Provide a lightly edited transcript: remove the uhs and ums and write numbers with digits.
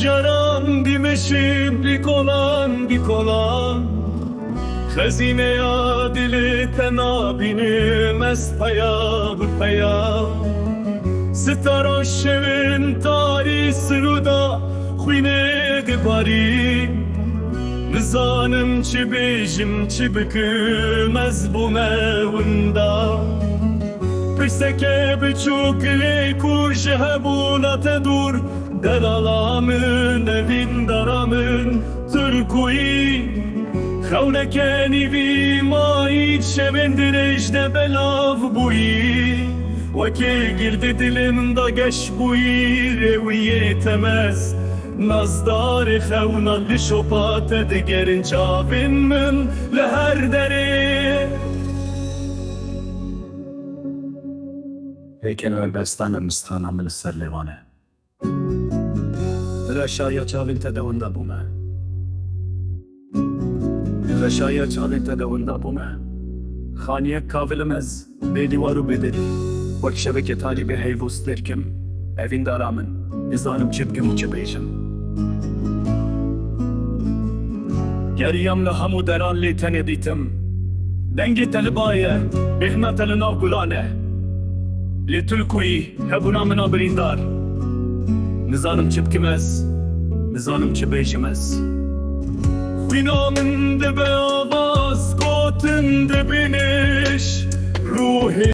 jaran dimeşim bikolan bikolan Xezine ya dili tenabini mestaya bıpaya Stara şevin tari sırıda Xwine dibari Nizanim çi bêjim çi bikim ez bu mewinda Pirseke biçûk lê ku ji hebûna te dûr Derala min evîn dara min Tirkûyî Xewneke nîvî mayî şevên dirêj de belav bûyî Wekê girdi dilim da geş bûyî rêwiyê temez Nazdarê xewna li şopa te digerin çavên min li her derê Heykel ve bestane mistana min ser lêvanê Reşaya çavên te de wenda bûme Reşaya çavên te de wenda bûme Xaniyek kavilim ez bê dîwar û bê derî Wek şevekê talîbê heyvûst derkim Evîn dara min nizanim çi bikim û çi bêjim Geriyem li hemû deran lê tenê dîtim Dengê te li baye bêhna te li nav gulan e Lê Tirkûyî hebûna min a birîndar Nizanim çi bikim ez Nizanim çi bêjim ez Xwîna min dibe avaz gotin dibîniş Ruhê